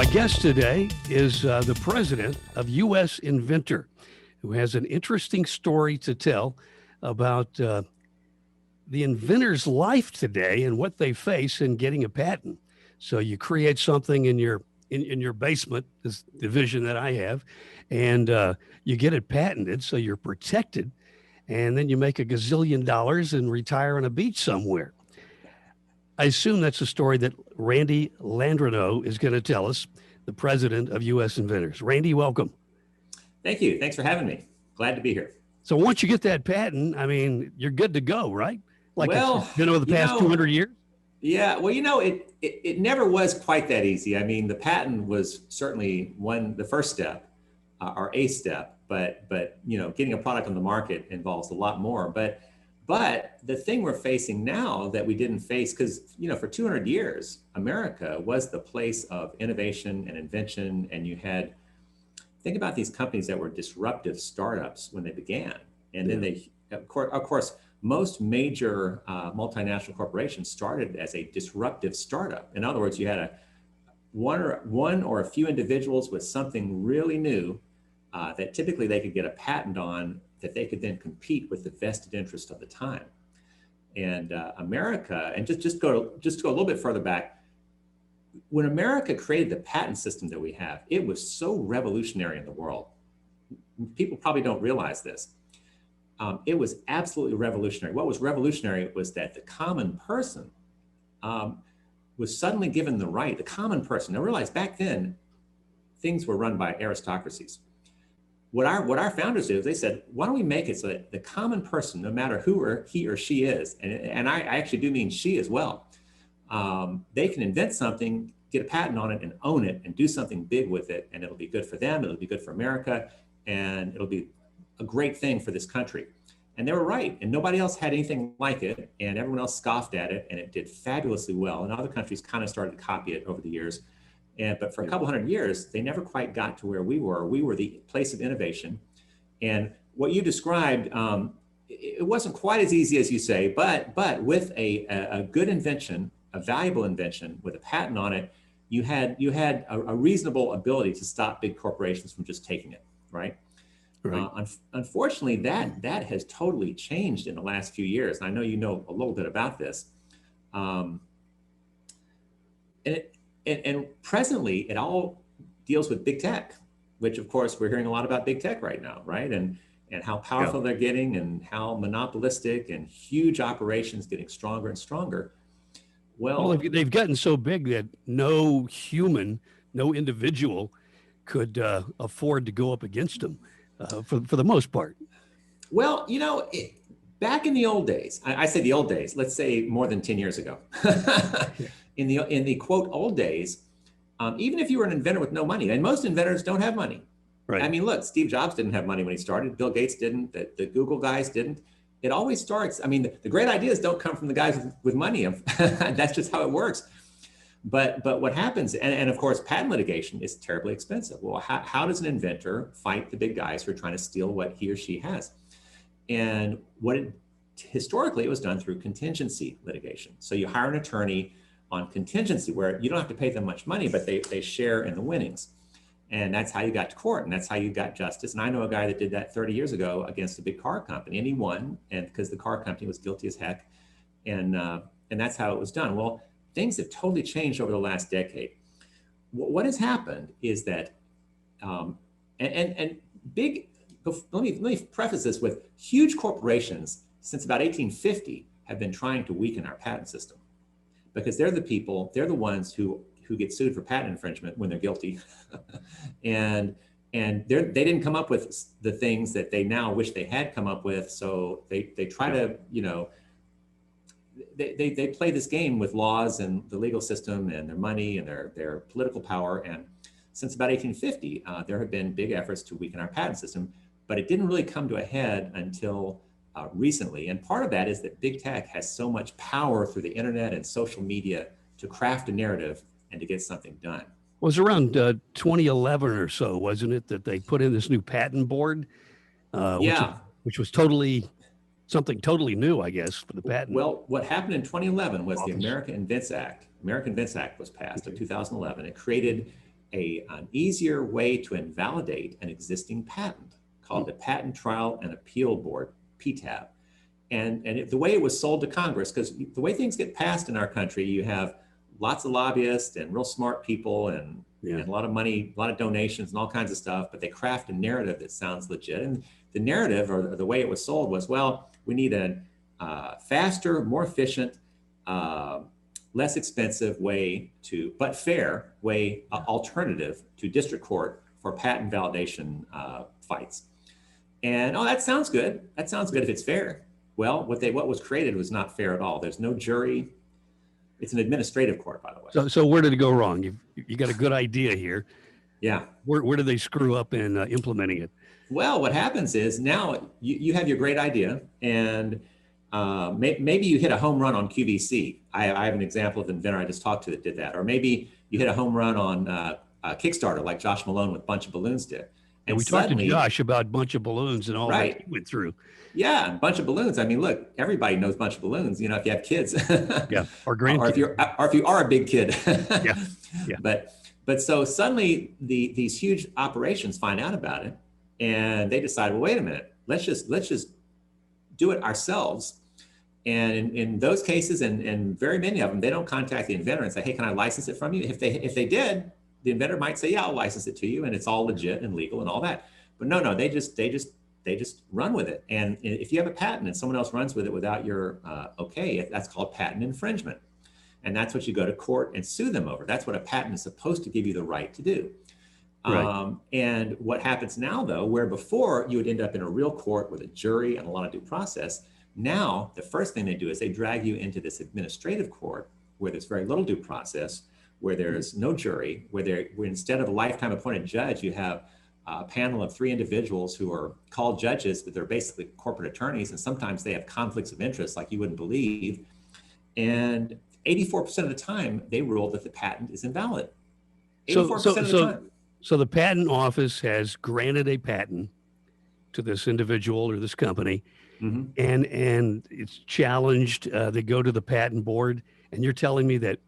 My guest today is the president of US Inventor, who has an interesting story to tell about the inventor's life today and what they face in getting a patent. So you create something in your basement, this division that I have, and you get it patented, so you're protected, and then you make a gazillion dollars and retire on a beach somewhere. I assume that's a story that Randy Landreneau is going to tell us, the president of US Inventors. Randy, welcome. Thank you. Thanks for having me. Glad to be here. So once you get that patent, I mean, you're good to go, right? Like it's been over the past 200 years? Yeah, well, it never was quite that easy. I mean, the patent was certainly the first step, or a step, but getting a product on the market involves a lot more. But the thing we're facing now that we didn't face, because for 200 years, America was the place of innovation and invention, and think about these companies that were disruptive startups when they began, and then they, of course, most major multinational corporations started as a disruptive startup. In other words, you had one or a few individuals with something really new that typically they could get a patent on, that they could then compete with the vested interest of the time. And America, and just go a little bit further back, when America created the patent system that we have, it was so revolutionary in the world. People probably don't realize this. It was absolutely revolutionary. What was revolutionary was that the common person was suddenly given the right, the common person. Now realize back then, things were run by aristocracies. What our founders did is they said, why don't we make it so that the common person, no matter who he or she is, and I actually do mean she as well, they can invent something, get a patent on it and own it and do something big with it. And it'll be good for them, it'll be good for America, and it'll be a great thing for this country. And they were right. And nobody else had anything like it. And everyone else scoffed at it, and it did fabulously well. And other countries kind of started to copy it over the years. But for a couple hundred years, they never quite got to where we were. We were the place of innovation. And what you described, it wasn't quite as easy as you say, but with a good invention, a valuable invention with a patent on it, you had a reasonable ability to stop big corporations from just taking it, right? Right. Unfortunately, that has totally changed in the last few years. And I know you know a little bit about this. And presently, it all deals with big tech, which of course we're hearing a lot about big tech right now, right? And how powerful they're getting, and how monopolistic and huge operations getting stronger and stronger. Well, they've gotten so big that no human, no individual could afford to go up against them for the most part. Well, back in the old days, I say the old days, let's say more than 10 years ago, in the quote old days, even if you were an inventor with no money, and most inventors don't have money. Right. I mean, look, Steve Jobs didn't have money when he started. Bill Gates didn't. The Google guys didn't. It always starts. I mean, the great ideas don't come from the guys with money. That's just how it works. But what happens, and of course, patent litigation is terribly expensive. Well, how does an inventor fight the big guys who are trying to steal what he or she has? And historically, it was done through contingency litigation. So you hire an attorney on contingency, where you don't have to pay them much money, but they share in the winnings. And that's how you got to court, and that's how you got justice. And I know a guy that did that 30 years ago against a big car company, and he won, and because the car company was guilty as heck, and that's how it was done. Well, things have totally changed over the last decade. What has happened is that, let me preface this with, huge corporations since about 1850 have been trying to weaken our patent system, because they're the ones who get sued for patent infringement when they're guilty. and they didn't come up with the things that they now wish they had come up with. So they try to, they play this game with laws and the legal system and their money and their political power. And since about 1850, there have been big efforts to weaken our patent system, but it didn't really come to a head until recently. And part of that is that big tech has so much power through the internet and social media to craft a narrative and to get something done. It was around 2011 or so, wasn't it, that they put in this new patent board? Which was something totally new, I guess, for the patent. Well, what happened in 2011 was the American Invents Act. American Invents Act was passed in 2011. It created an easier way to invalidate an existing patent called the Patent Trial and Appeal Board, PTAB. And the way it was sold to Congress, because the way things get passed in our country, you have lots of lobbyists and real smart people and a lot of money, a lot of donations and all kinds of stuff, but they craft a narrative that sounds legit. And the narrative or the way it was sold was, well, we need a faster, more efficient, less expensive way to, but fair way, alternative to district court for patent validation fights. And, oh, that sounds good. That sounds good if it's fair. Well, what was created was not fair at all. There's no jury. It's an administrative court, by the way. So where did it go wrong? You got a good idea here. Yeah. Where did they screw up in implementing it? Well, what happens is now you have your great idea, and maybe you hit a home run on QVC. I have an example of an inventor I just talked to that did that. Or maybe you hit a home run on Kickstarter, like Josh Malone with Bunch of Balloons did. And we talked to Josh about Bunch of Balloons and all that he went through. Yeah, Bunch of Balloons. I mean, look, everybody knows Bunch of Balloons. You know, if you have kids, or grandkids, or if you are a big kid. yeah. But so suddenly these huge operations find out about it, and they decide, well, wait a minute, let's just do it ourselves. And in those cases, and very many of them, they don't contact the inventor and say, hey, can I license it from you? If they did, the inventor might say, yeah, I'll license it to you, and it's all legit and legal and all that. But no, they just run with it. And if you have a patent and someone else runs with it without your okay, that's called patent infringement. And that's what you go to court and sue them over. That's what a patent is supposed to give you the right to do. Right. And what happens now, though, where before you would end up in a real court with a jury and a lot of due process, now the first thing they do is they drag you into this administrative court where there's very little due process, where there's no jury, where instead of a lifetime appointed judge, you have a panel of 3 individuals who are called judges, but they're basically corporate attorneys. And sometimes they have conflicts of interest like you wouldn't believe. And 84% of the time, they rule that the patent is invalid. 84% of the time. So the patent office has granted a patent to this individual or this company, and it's challenged. They go to the patent board, and you're telling me that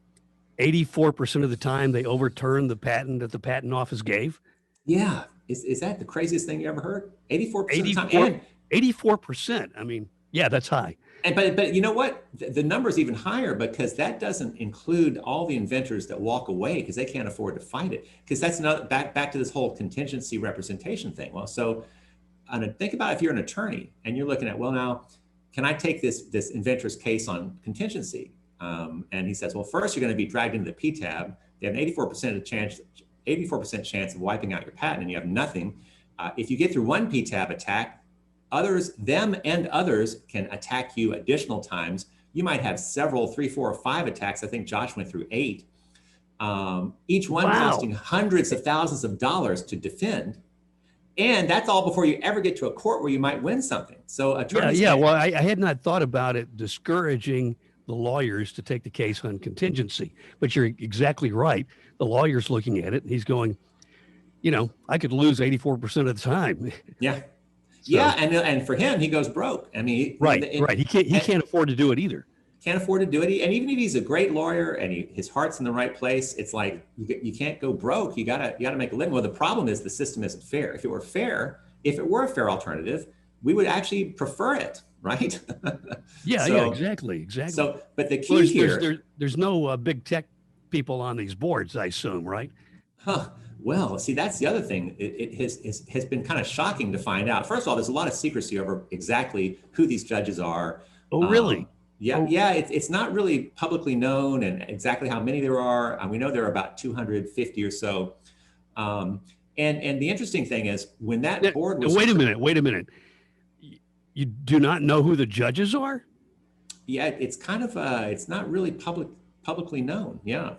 84% of the time they overturn the patent that the patent office gave? Yeah. Is that the craziest thing you ever heard? 84% of the time. 84%. I mean, yeah, that's high. But you know what? The number is even higher because that doesn't include all the inventors that walk away because they can't afford to fight it. Because that's not back to this whole contingency representation thing. Well, so think about if you're an attorney and you're looking at, well, now, can I take this inventor's case on contingency? And he says, well, first you're going to be dragged into the PTAB. They have an 84% chance of wiping out your patent, and you have nothing. If you get through one PTAB attack, them and others can attack you additional times. You might have several, 3, 4, or 5 attacks. I think Josh went through 8. Each one costing hundreds of thousands of dollars to defend. And that's all before you ever get to a court where you might win something. So attorneys. Well, I had not thought about it discouraging the lawyers to take the case on contingency, but you're exactly right. The lawyer's looking at it and he's going, I could lose 84% of the time. Yeah. So, and for him, he goes broke. I mean, right. He can't afford to do it either. Can't afford to do it. And even if he's a great lawyer and his heart's in the right place, it's like you can't go broke. You gotta make a living. Well, the problem is the system isn't fair. If it were a fair alternative, we would actually prefer it, right? Yeah, exactly. So, but the key here, there's no big tech people on these boards, I assume, right? Well, see, that's the other thing. It has been kind of shocking to find out. First of all, there's a lot of secrecy over exactly who these judges are. Oh, really? It's not really publicly known and exactly how many there are. We know there are about 250 or so. And the interesting thing is when that board was... Wait a minute. You do not know who the judges are? Yeah, it's kind of, it's not really publicly known. Yeah.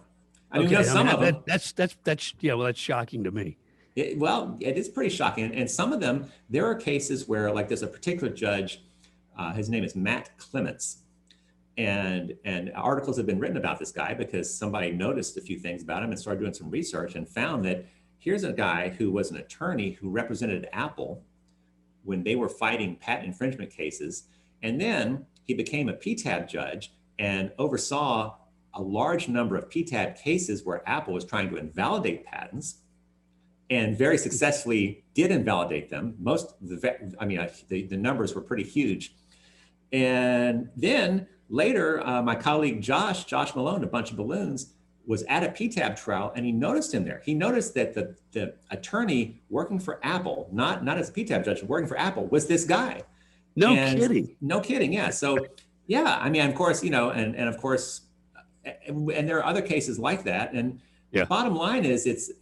I mean, some of them. That's shocking to me. It is pretty shocking. And some of them, there are cases where, like, there's a particular judge, his name is Matt Clements, and articles have been written about this guy because somebody noticed a few things about him and started doing some research and found that here's a guy who was an attorney who represented Apple when they were fighting patent infringement cases. And then he became a PTAB judge and oversaw a large number of PTAB cases where Apple was trying to invalidate patents and very successfully did invalidate them. The numbers were pretty huge. And then later, my colleague Josh Malone, a bunch of balloons, was at a PTAB trial, and he noticed him there. He noticed that the attorney working for Apple, not as a PTAB judge, working for Apple, was this guy. No kidding. No kidding. Yeah. So, yeah, I mean, of course, and of course, and there are other cases like that. And the bottom line is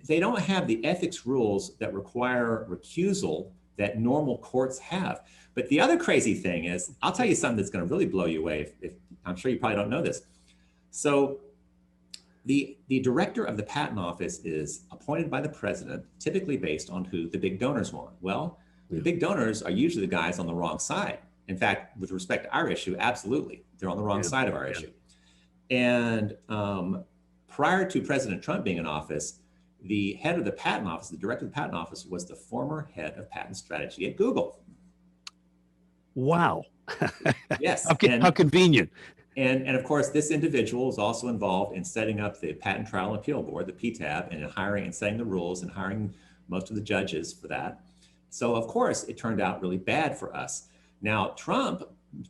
they don't have the ethics rules that require recusal that normal courts have. But the other crazy thing is, I'll tell you something that's going to really blow you away. If I'm sure you probably don't know this. So the director of the patent office is appointed by the president, typically based on who the big donors want. Well, the big donors are usually the guys on the wrong side. In fact, with respect to our issue, absolutely, they're on the wrong side of our issue. And prior to President Trump being in office, the head of the patent office, the director of the patent office, was the former head of patent strategy at Google. Wow. Yes. How convenient. And of course, this individual is also involved in setting up the Patent Trial and Appeal Board, the PTAB, and in hiring and setting the rules and hiring most of the judges for that. So of course, it turned out really bad for us. Now,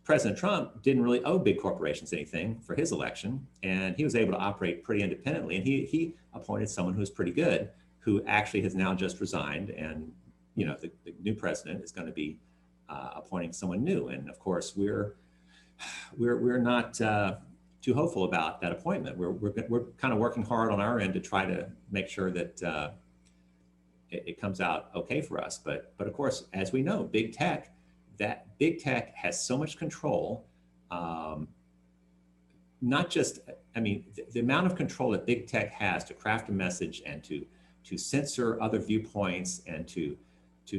President Trump didn't really owe big corporations anything for his election, and he was able to operate pretty independently. And he appointed someone who was pretty good, who actually has now just resigned. And the new president is going to be appointing someone new. And of course, we're not too hopeful about that appointment. We're kind of working hard on our end to try to make sure that it comes out okay for us. But of course, as we know, big tech has so much control. Not just, the amount of control that big tech has to craft a message and to censor other viewpoints and to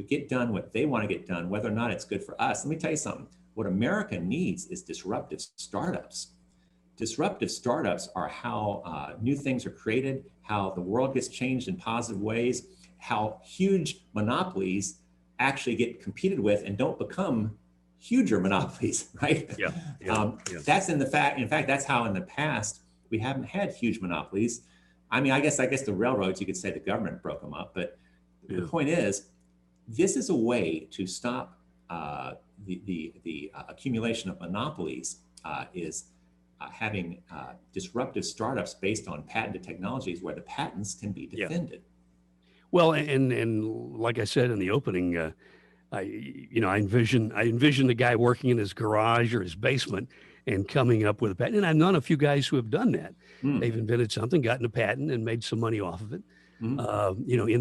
get done what they want to get done, whether or not it's good for us. Let me tell you something. What America needs is disruptive startups. Disruptive startups are how new things are created, how the world gets changed in positive ways, how huge monopolies actually get competed with and don't become huger monopolies, right? That's in fact, that's how in the past we haven't had huge monopolies. I guess the railroads, you could say the government broke them up, but the point is, this is a way to stop the accumulation of monopolies, having disruptive startups based on patented technologies where the patents can be defended. Well, and like I said in the opening, I envision the guy working in his garage or his basement and coming up with a patent. And I've known a few guys who have done that. They've invented something, gotten a patent, and made some money off of it. In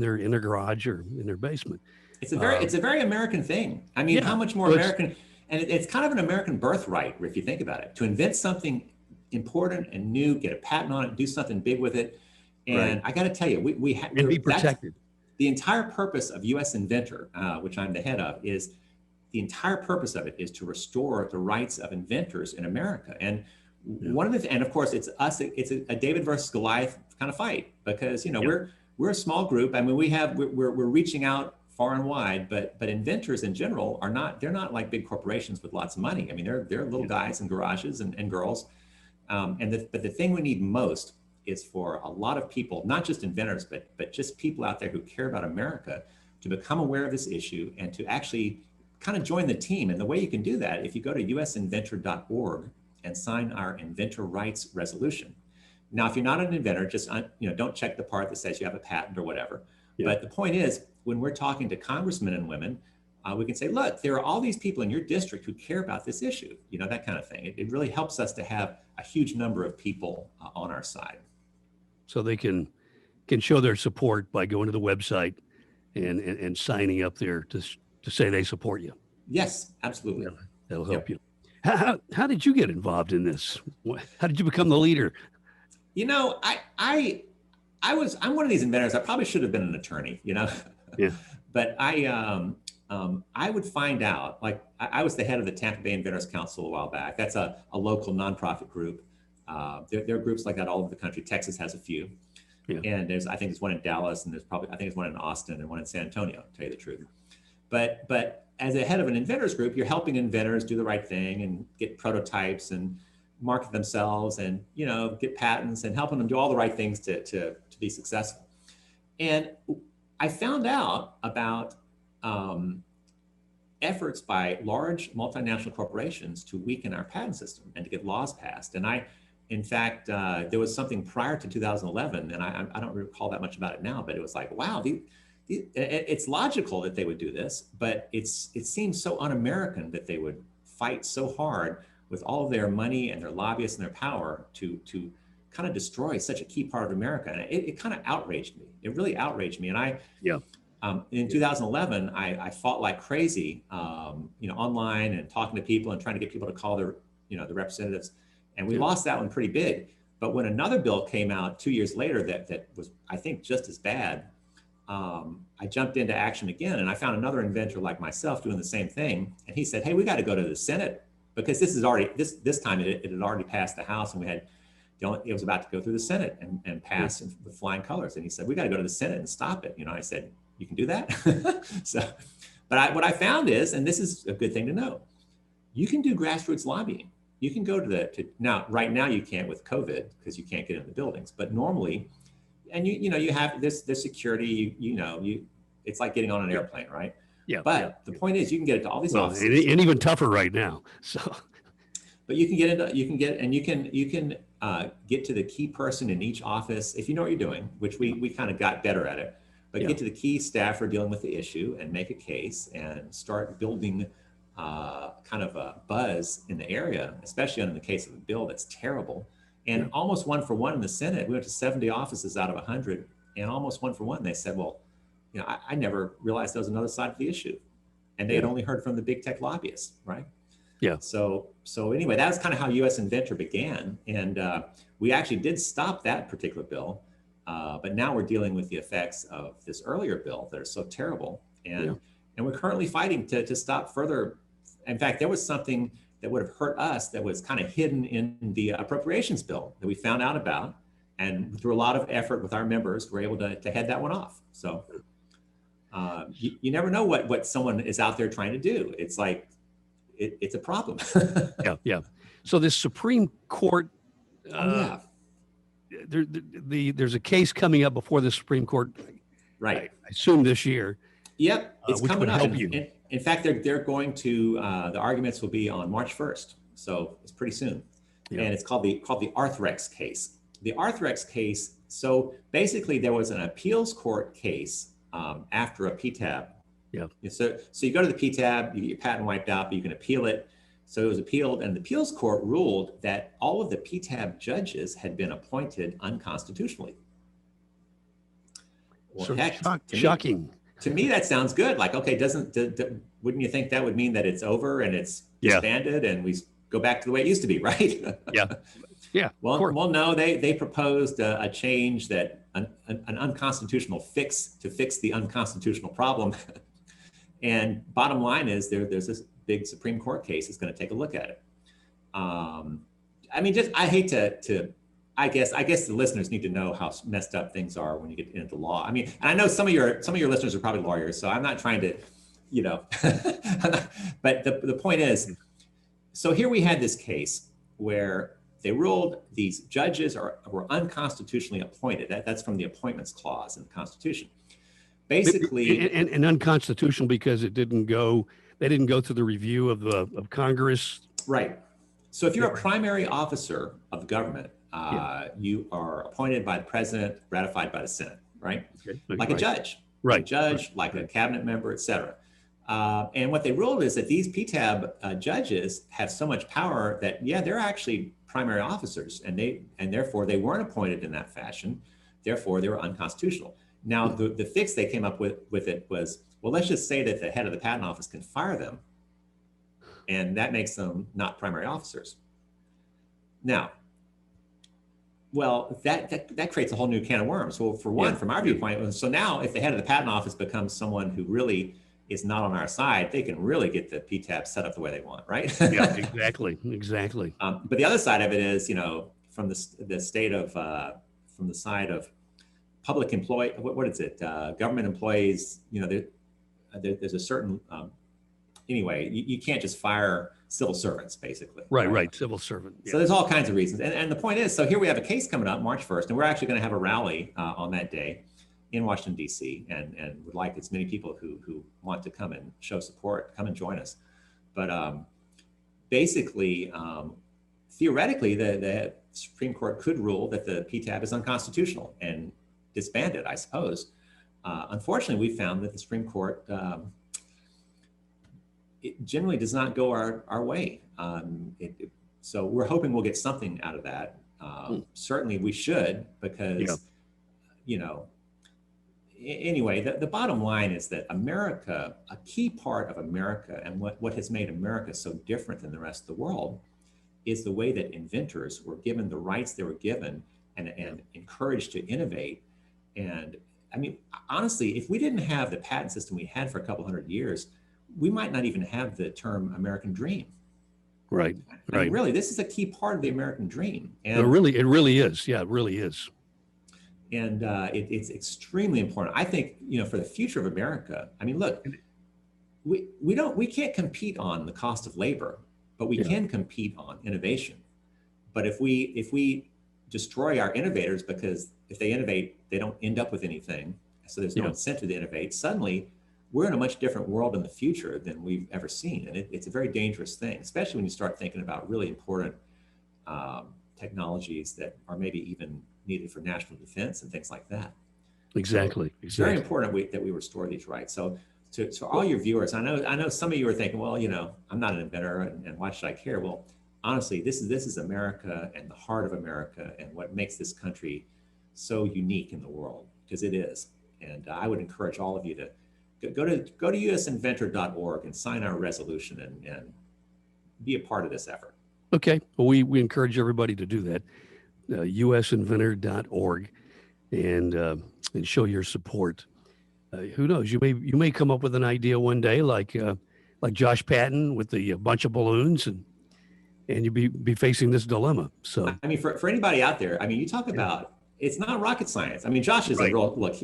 their garage or in their basement. It's a very American thing. How much more American? And it's kind of an American birthright, if you think about it, to invent something important and new, get a patent on it, do something big with it. And I got to tell you, we have to be protected. The entire purpose of US Inventor, which I'm the head of, is the entire purpose of it is to restore the rights of inventors in America. And and of course, it's a David versus Goliath kind of fight, because we're a small group. We're reaching out far and wide, but inventors in general they're not like big corporations with lots of money. They're little guys in garages and girls. But the thing we need most is for a lot of people, not just inventors, but just people out there who care about America, to become aware of this issue and to actually kind of join the team. And the way you can do that, if you go to usinventor.org and sign our inventor rights resolution. Now, if you're not an inventor, just don't check the part that says you have a patent or whatever. But the point is, when we're talking to congressmen and women, we can say, look, there are all these people in your district who care about this issue, that kind of thing. It really helps us to have a huge number of people on our side. So they can show their support by going to the website and signing up there to say they support you. Yes, absolutely. That'll help you. How did you get involved in this? How did you become the leader? I'm one of these inventors. I probably should have been an attorney, But I would find out, like I was the head of the Tampa Bay Inventors Council a while back. That's a local nonprofit group. There are groups like that all over the country. Texas has a few. And I think there's one in Dallas, and I think there's one in Austin and one in San Antonio, to tell you the truth. But as a head of an inventors group, you're helping inventors do the right thing and get prototypes and market themselves and, get patents and helping them do all the right things to be successful. And I found out about efforts by large multinational corporations to weaken our patent system and to get laws passed. And in fact, there was something prior to 2011, and I don't recall that much about it now, but it was like, wow, it's logical that they would do this, but it seems so un-American that they would fight so hard with all of their money and their lobbyists and their power to kind of destroy such a key part of America. And it kind of outraged me. It really outraged me. And in 2011, I fought like crazy, online and talking to people and trying to get people to call the representatives. And we lost that one pretty big. But when another bill came out 2 years later that was, I think, just as bad, I jumped into action again, and I found another inventor like myself doing the same thing. And he said, "Hey, we got to go to the Senate because this time it had already passed the House, and it was about to go through the Senate and pass with flying colors." And he said, "We got to go to the Senate and stop it." I said, "You can do that." But what I found is, and this is a good thing to know, you can do grassroots lobbying. You can go now. Right now you can't with COVID because you can't get into the buildings, but normally. And you have this security, it's like getting on an airplane, right? Yeah. But the point is you can get into all these offices. And even tougher right now. So but you can get to the key person in each office if you know what you're doing, which we kind of got better at it. But get to the key staffer dealing with the issue and make a case and start building kind of a buzz in the area, especially in the case of a bill that's terrible. And almost 1 for 1 in the Senate. We went to 70 offices out of 100, and almost 1 for 1. They said, "Well, I never realized there was another side of the issue," and they had only heard from the big tech lobbyists, right? Yeah. So anyway, that was kind of how US Inventor began, and we actually did stop that particular bill, but now we're dealing with the effects of this earlier bill that are so terrible, and we're currently fighting to stop further. In fact, there was something that would have hurt us that was kind of hidden in the appropriations bill that we found out about. And through a lot of effort with our members, we're able to head that one off. So you never know what someone is out there trying to do. It's like, it's a problem. Yeah. So this Supreme Court, there's a case coming up before the Supreme Court, right? I assume this year. Yep, it's which coming would up. help you. In fact, they're going to, the arguments will be on March 1st. So it's pretty soon. Yeah. And it's called the Arthrex case. The Arthrex case, so basically there was an appeals court case after a PTAB. Yeah. So you go to the PTAB, you get your patent wiped out, but you can appeal it. So it was appealed, and the appeals court ruled that all of the PTAB judges had been appointed unconstitutionally. Well, so shocking. To me, that sounds good. Like, okay, wouldn't you think that would mean that it's over and it's disbanded and we go back to the way it used to be, right? Yeah. Well, no, they proposed a change that an unconstitutional fix to fix the unconstitutional problem. And bottom line is there's this big Supreme Court case that's going to take a look at it. I hate to. I guess the listeners need to know how messed up things are when you get into law. I mean, and I know some of your listeners are probably lawyers, so I'm not trying to, but the point is, so here we had this case where they ruled these judges were unconstitutionally appointed. That's from the appointments clause in the Constitution. Basically, and unconstitutional because they didn't go through the review of Congress. Right. So if you're a primary officer of the government, you are appointed by the president, ratified by the Senate, right? Okay. Like a judge, like a cabinet member, et cetera. And what they ruled is that these PTAB judges have so much power that, they're actually primary officers, and therefore they weren't appointed in that fashion. Therefore, they were unconstitutional. Now, the fix they came up with it was, well, let's just say that the head of the patent office can fire them, and that makes them not primary officers. Now, well, that creates a whole new can of worms. Well, for one, from our viewpoint, so now if the head of the patent office becomes someone who really is not on our side, they can really get the PTAB set up the way they want, right? Yeah, exactly. But the other side of it is, from the side of public employee, what is it? Government employees, there's a certain anyway, you can't just fire civil servants, basically. Right. Civil servant. Yeah. So there's all kinds of reasons. And the point is, so here we have a case coming up March 1st, and we're actually going to have a rally on that day in Washington, D.C., and would like as many people who want to come and show support, come and join us. But basically, theoretically, the Supreme Court could rule that the PTAB is unconstitutional and disband it, I suppose. Unfortunately, we found that the Supreme Court it generally does not go our way. So we're hoping we'll get something out of that. Certainly we should, because, anyway, the bottom line is that America, a key part of America and what has made America so different than the rest of the world is the way that inventors were given the rights they were given and encouraged to innovate. And I mean, honestly, if we didn't have the patent system we had for a couple hundred years, we might not even have the term American dream. Right. I mean, really, this is a key part of the American dream. And it really is. Yeah, it really is. And it's extremely important. I think, for the future of America, I mean, look, we can't compete on the cost of labor, but we can compete on innovation. But if we destroy our innovators, because if they innovate, they don't end up with anything, so there's no incentive to innovate, suddenly we're in a much different world in the future than we've ever seen. And it's a very dangerous thing, especially when you start thinking about really important technologies that are maybe even needed for national defense and things like that. Exactly. It's very important that we restore these rights. So to all your viewers, I know some of you are thinking, well, I'm not an inventor, and why should I care? Well, honestly, this is America and the heart of America and what makes this country so unique in the world, because it is. And I would encourage all of you to go to usinventor.org and sign our resolution and be a part of this effort. Okay. Well, we encourage everybody to do that. usinventor.org and show your support. Who knows? You may come up with an idea one day, like Josh Patton with the bunch of balloons, and you be facing this dilemma. So I mean, for anybody out there, I mean, you talk about it's not rocket science. I mean, Josh is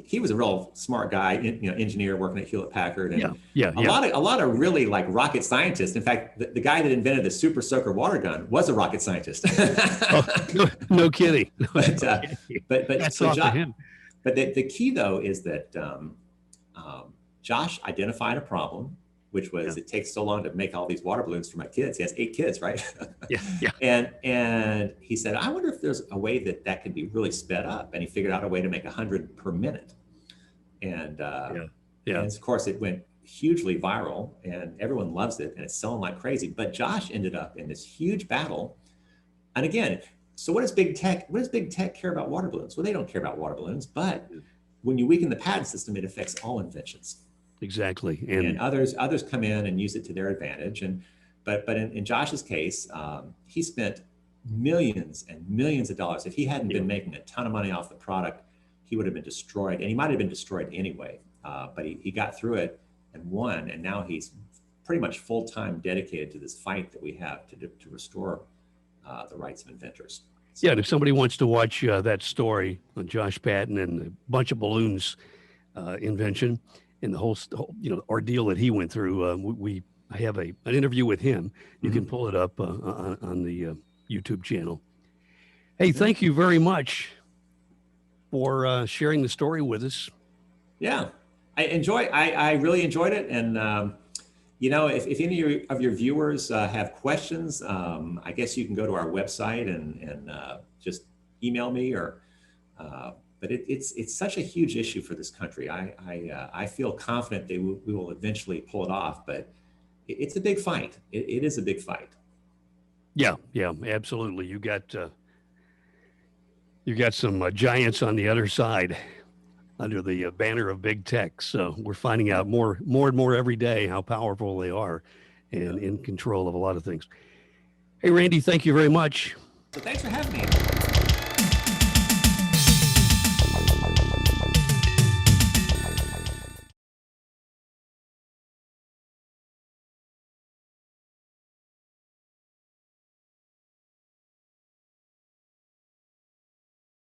he was a real smart guy, engineer working at Hewlett Packard, and a lot of really like rocket scientists. In fact, the guy that invented the super soaker water gun was a rocket scientist. No kidding. But that's off to him. But the key though is that Josh identified a problem, which was it takes so long to make all these water balloons for my kids. He has 8 kids, right? And he said, I wonder if there's a way that could be really sped up. And he figured out a way to make 100 per minute. And, and of course it went hugely viral and everyone loves it and it's selling like crazy. But Josh ended up in this huge battle. And again, so what does big tech care about water balloons? Well, they don't care about water balloons, but when you weaken the patent system, it affects all inventions. Exactly. And others come in and use it to their advantage. But in Josh's case, he spent millions and millions of dollars. If he hadn't been making a ton of money off the product, he would have been destroyed, and he might have been destroyed anyway. But he got through it and won, and now he's pretty much full-time dedicated to this fight that we have to restore the rights of inventors. So, and if somebody wants to watch that story on Josh Patton and the bunch of balloons invention, and the whole ordeal that he went through, I have an interview with him. You can pull it up on the YouTube channel. Hey, thank you very much for sharing the story with us. Yeah, I really enjoyed it. And, if any of your viewers have questions, I guess you can go to our website and just email me but it's such a huge issue for this country. I feel confident that we will eventually pull it off, but it's a big fight. It is a big fight. Yeah, absolutely. You got some giants on the other side under the banner of big tech. So we're finding out more and more every day how powerful they are and in control of a lot of things. Hey, Randy, thank you very much. So thanks for having me.